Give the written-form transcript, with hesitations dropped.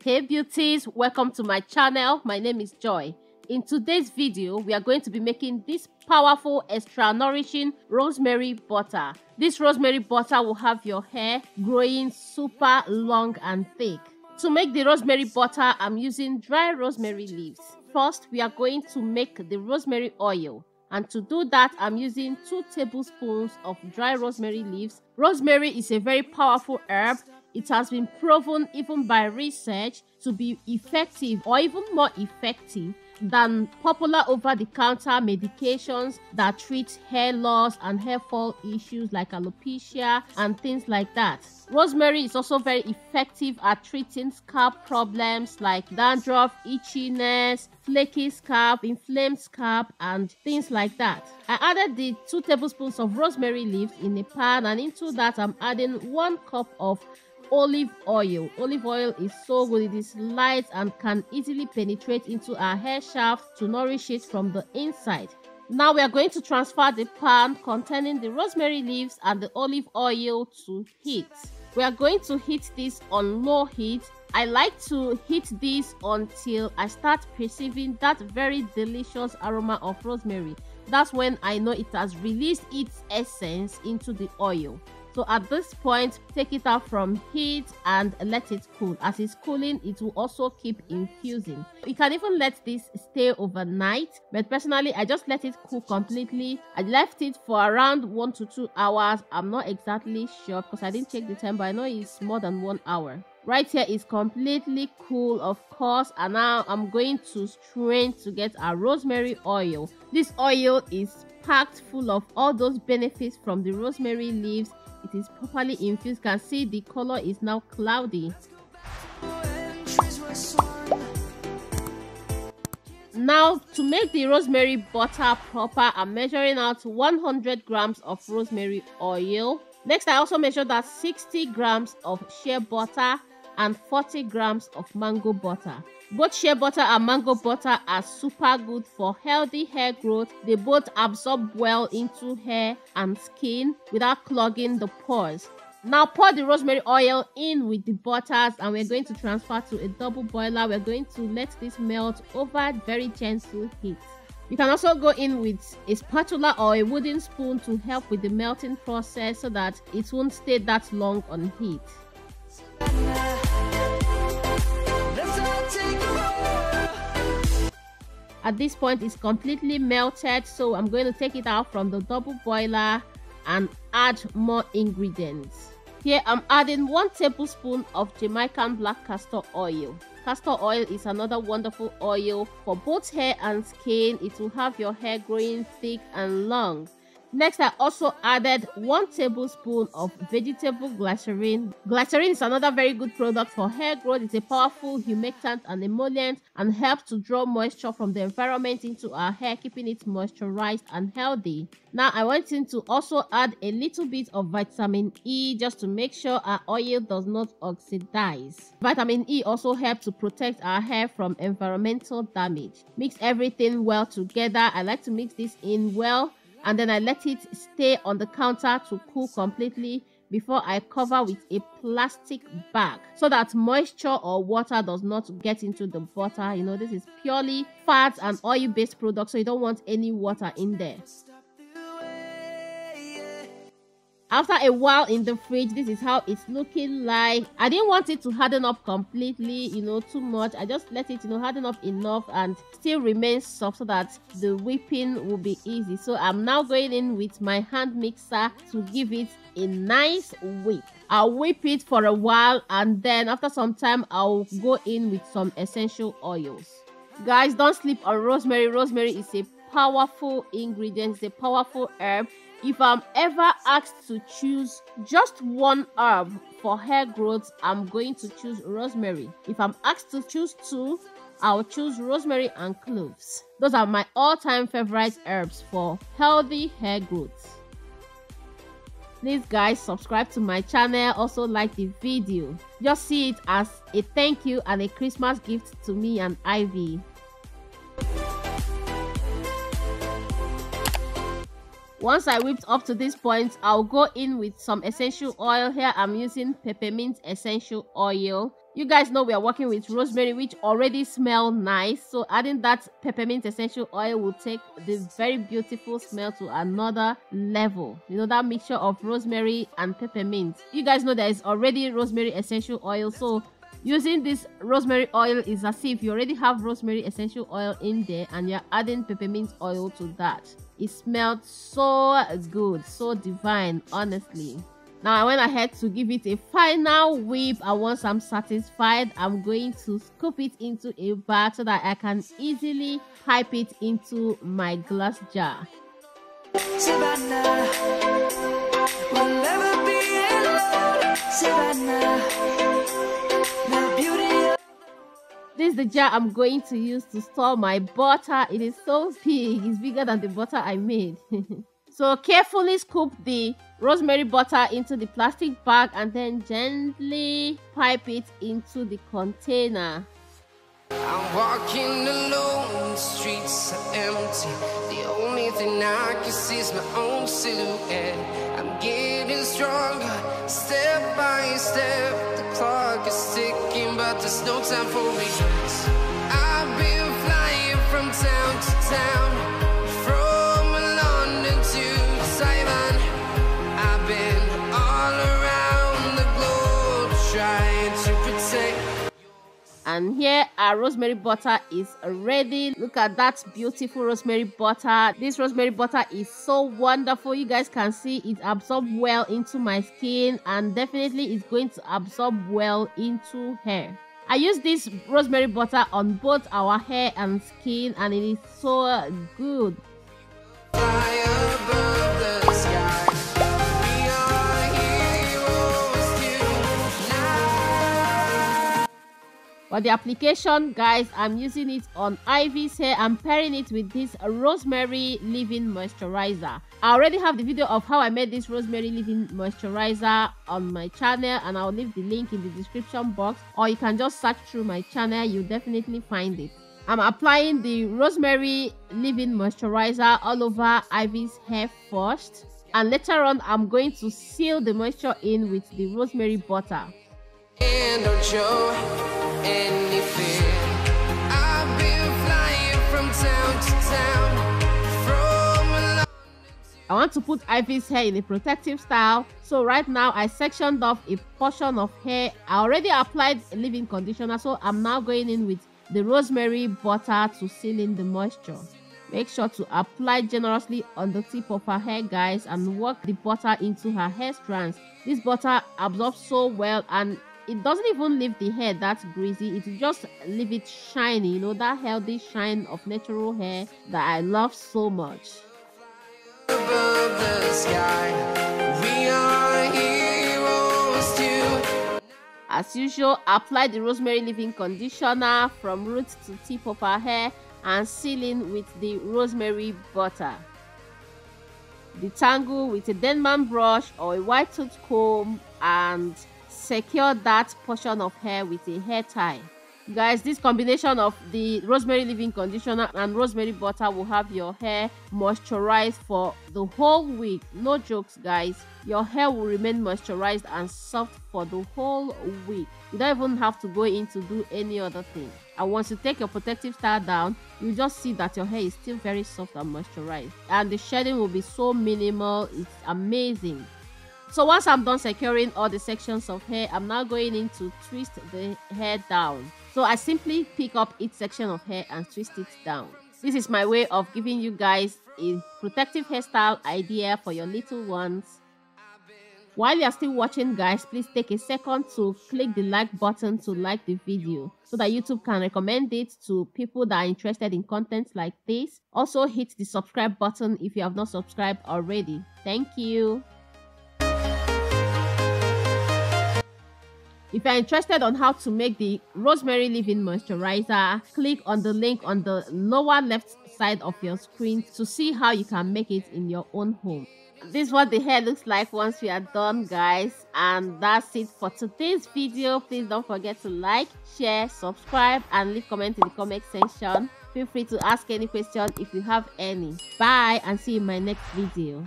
Hey beauties, welcome to my channel. My name is Joy. In today's video, we are going to be making this powerful, extra nourishing rosemary butter. This rosemary butter will have your hair growing super long and thick. To make the rosemary butter, I'm using dry rosemary leaves. First, we are going to make the rosemary oil. And to do that, I'm using 2 tablespoons of dry rosemary leaves. Rosemary is a very powerful herb. It has been proven even by research to be effective or even more effective than popular over-the-counter medications that treat hair loss and hair fall issues like alopecia and things like that. Rosemary is also very effective at treating scalp problems like dandruff, itchiness, flaky scalp, inflamed scalp, and things like that. I added the 2 tablespoons of rosemary leaves in a pan, and into that I'm adding 1 cup of olive oil. Olive oil is so good. It is light and can easily penetrate into our hair shaft to nourish it from the inside. Now we are going to transfer the pan containing the rosemary leaves and the olive oil to heat. We are going to heat this on low heat. I like to heat this until I start perceiving that very delicious aroma of rosemary. That's when I know it has released its essence into the oil. So at this point, take it out from heat and let it cool. As it's cooling, it will also keep infusing. You can even let this stay overnight, but personally, I just let it cool completely. I left it for around 1 to 2 hours. I'm not exactly sure because I didn't check the time, but I know it's more than 1 hour. Right here is completely cool, of course, and now I'm going to strain to get our rosemary oil. This oil is packed full of all those benefits from the rosemary leaves. It is properly infused. You can see the color is now cloudy. Now, to make the rosemary butter proper, I'm measuring out 100 grams of rosemary oil. Next, I also measured out 60 grams of shea butter and 40 grams of mango butter. Both shea butter and mango butter are super good for healthy hair growth. They both absorb well into hair and skin without clogging the pores. Now pour the rosemary oil in with the butters, and we're going to transfer to a double boiler. We're going to let this melt over very gentle heat. You can also go in with a spatula or a wooden spoon to help with the melting process so that it won't stay that long on heat. At this point, it's completely melted, so I'm going to take it out from the double boiler and add more ingredients. Here I'm adding 1 tablespoon of Jamaican black castor oil. Castor oil is another wonderful oil for both hair and skin. It will have your hair growing thick and long. Next, I also added 1 tablespoon of vegetable glycerin. Glycerin is another very good product for hair growth. It's a powerful humectant and emollient and helps to draw moisture from the environment into our hair, keeping it moisturized and healthy. Now, I want to also add a little bit of vitamin E just to make sure our oil does not oxidize. Vitamin E also helps to protect our hair from environmental damage. Mix everything well together. I like to mix this in well, and then I let it stay on the counter to cool completely before I cover with a plastic bag so that moisture or water does not get into the butter. You know, this is purely fat and oil-based product, so you don't want any water in there. After a while in the fridge, this is how it's looking like. I didn't want it to harden up completely, too much. I just let it, harden up enough and still remain soft so that the whipping will be easy. So I'm now going in with my hand mixer to give it a nice whip. I'll whip it for a while, and then after some time, I'll go in with some essential oils. Guys, don't sleep on rosemary. Rosemary is a powerful ingredient. It's a powerful herb. If I'm ever asked to choose just 1 herb for hair growth, I'm going to choose rosemary. If I'm asked to choose 2, I'll choose rosemary and cloves. Those are my all-time favorite herbs for healthy hair growth. Please guys, subscribe to my channel. Also like the video. Just see it as a thank you and a Christmas gift to me and Ivy. Once I whipped up to this point, I'll go in with some essential oil. Here I'm using peppermint essential oil. You guys know we are working with rosemary, which already smell nice, so adding that peppermint essential oil will take the very beautiful smell to another level. You know, that mixture of rosemary and peppermint. You guys know there is already rosemary essential oil, so using this rosemary oil is as if you already have rosemary essential oil in there and you're adding peppermint oil to that. It smelled so good, so divine, honestly. Now I went ahead to give it a final whip, and once I'm satisfied, I'm going to scoop it into a bag so that I can easily pipe it into my glass jar. Savannah, we'll never be alone. Savannah, the beauty. This is the jar I'm going to use to store my butter. It is so big, it's bigger than the butter I made. So carefully scoop the rosemary butter into the plastic bag and then gently pipe it into the container. I'm walking alone, the streets are empty. The only thing I can see is my own silhouette. I'm getting stronger, step by step. The clock is ticking, but there's no time for regrets. I've been flying from town to town. And here our rosemary butter is ready. Look at that beautiful rosemary butter. This rosemary butter is so wonderful. You guys can see it absorbs well into my skin, and definitely it's going to absorb well into hair. I use this rosemary butter on both our hair and skin, and it is so good. For the application, guys, I'm using it on Ivy's hair. I'm pairing it with this rosemary leave-in moisturizer. I already have the video of how I made this rosemary leave-in moisturizer on my channel, and I'll leave the link in the description box, or you can just search through my channel. You'll definitely find it. I'm applying the rosemary leave-in moisturizer all over Ivy's hair first, and later on I'm going to seal the moisture in with the rosemary butter. And don't show anything. I've been flying from town to town, I want to put Ivy's hair in a protective style, so right now I sectioned off a portion of hair. I already applied a leave-in conditioner, so I'm now going in with the rosemary butter to seal in the moisture. Make sure to apply generously on the tip of her hair, guys, and work the butter into her hair strands. This butter absorbs so well, and it doesn't even leave the hair that greasy. It just leave it shiny, you know, that healthy shine of natural hair that I love so much. Above the sky, we are heroes too. As usual, apply the rosemary leave-in conditioner from roots to tip of her hair and seal in with the rosemary butter. Detangle with a Denman brush or a white tooth comb and secure that portion of hair with a hair tie. Guys, this combination of the rosemary leave-in conditioner and rosemary butter will have your hair moisturized for the whole week. No jokes, guys. Your hair will remain moisturized and soft for the whole week. You don't even have to go in to do any other thing. And once you take your protective style down, you just see that your hair is still very soft and moisturized. And the shedding will be so minimal. It's amazing. So once I'm done securing all the sections of hair, I'm now going in to twist the hair down. So I simply pick up each section of hair and twist it down. This is my way of giving you guys a protective hairstyle idea for your little ones. While you're still watching, guys, please take a second to click the like button to like the video so that YouTube can recommend it to people that are interested in content like this. Also hit the subscribe button if you have not subscribed already. Thank you. If you're interested on how to make the rosemary leave-in moisturizer, click on the link on the lower left side of your screen to see how you can make it in your own home. This is what the hair looks like once we are done, guys, and that's it for today's video. Please don't forget to like, share, subscribe, and leave comment in the comment section. Feel free to ask any question if you have any. Bye, and see you in my next video.